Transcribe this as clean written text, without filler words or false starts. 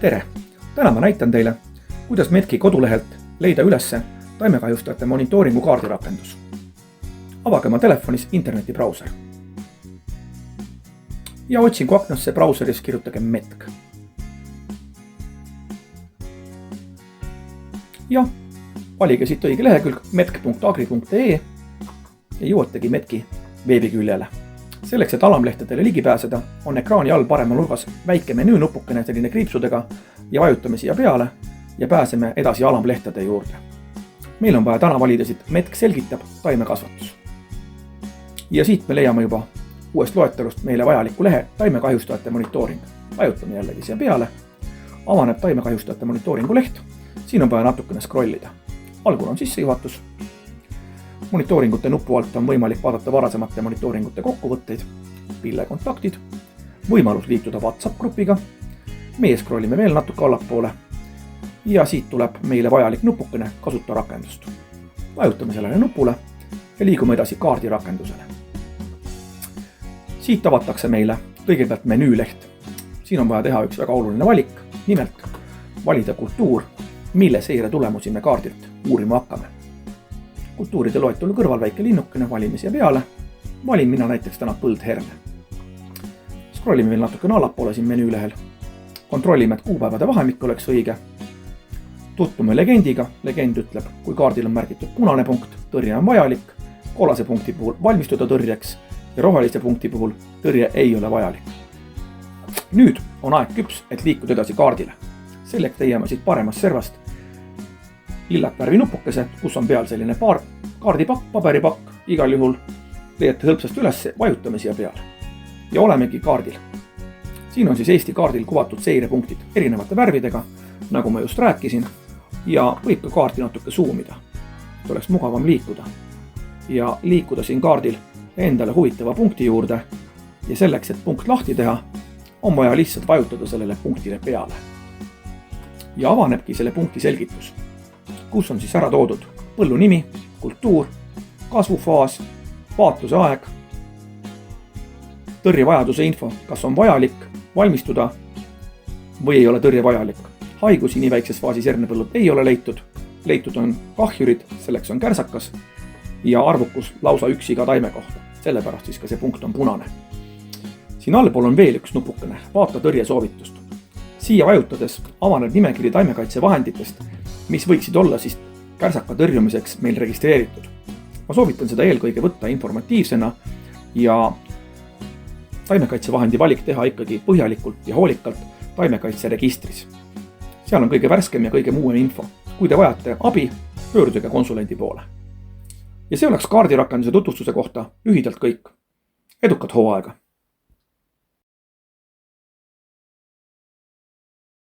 tere! Täna ma näitan teile, kuidas Metki kodulehelt leida ülesse taimekahjustajate monitooringu kaardirakendus. Avage oma telefonis internetibrauser. Ja otsingu aknasse brauseris kirjutage Metk. Ja valige siit õige lehekülg metk.agri.ee ja jõuategi Metki veebiküljele. Selleks, et alamlehtedele ligi pääseda, on ekraani all paremal nurgas väike menüü nupukene selline kriipsudega ja vajutame siia peale ja pääseme edasi alamlehtede juurde. Meil on vaja täna valida siit Metk selgitab taimekasvatus. Ja siit me leiame juba uuest loetelust meile vajaliku lehe taimekahjustajate monitooring. Vajutame jällegi siia peale, avaneb taimekahjustajate monitooringu leht. Siin on vaja natukene scrollida. Algul on sissejuhatus. Monitooringute nupu alt on võimalik vaadata varasemate monitooringute kokkuvõtteid, pillekontaktid, võimalus liituda WhatsApp-grupiga. Meie scrollime veel natuke allapoole ja siit tuleb meile vajalik nupukene kasuta rakendust. Vajutame sellele nupule ja liigume edasi kaardirakendusele. Siit avatakse meile kõigepealt menüüleht. Siin on vaja teha üks väga oluline valik, nimelt valida kultuur, mille seire tulemusi me kaardilt uurima hakkame. Kultuuride loetelu kõrval väike linnukene, valime siia peale. Valin mina näiteks täna põldherne. Scrollime veel natukene allapoole siin menüülehel. Kontrollime, et kuupäevade vahemik oleks õige. Tutvume legendiga. Legend ütleb, kui kaardil on märgitud punane punkt, tõrje on vajalik. Kollase punkti puhul valmistuda tõrjeks ja rohelise punkti puhul tõrje ei ole vajalik. Nüüd on aeg küps, et liikuda edasi kaardile. Selleks leiame siit paremast servast lillat värvi nupukese, kus on peal selline kaardipakk, paberipakk. Igal juhul leiate hõlpsast üles, vajutame siia peale. Ja olemegi kaardil. Siin on siis Eesti kaardil kuvatud seirepunktid erinevate värvidega, nagu ma just rääkisin. Ja võib ka kaarti natuke suumida, et oleks mugavam liikuda. Ja liikuda siin kaardil endale huvitava punkti juurde. Ja selleks, et punkt lahti teha, on vaja lihtsalt vajutada sellele punktile peale. Ja avanebki selle punkti selgitus, kus on siis ära toodud põllu nimi, kultuur, kasvufaas, vaatluse aeg, tõrjevajaduse info, kas on vajalik valmistuda või ei ole tõrje vajalik. Haigusi nii väikses faasis hernepõllud ei ole leitud. Leitud on kahjurid, selleks on kärsakas ja arvukus lausa üks iga taime kohta. Sellepärast siis ka see punkt on punane. Siin allpool on veel üks nupukene, vaata tõrje soovitust. Siia vajutades avaneb nimekiri taimekaitsevahenditest, mis võiksid olla siis kärsaka tõrjumiseks meil registreeritud. Ma soovitan seda eelkõige võtta informatiivsena ja taimekaitsevahendi valik teha ikkagi põhjalikult ja hoolikalt taimekaitseregistris. Seal on kõige värskem ja kõige muu info. Kui te vajate abi, pöörduge konsulendi poole. Ja see oleks kaardirakenduse tutvustuse kohta lühidalt kõik. Edukat hooaega!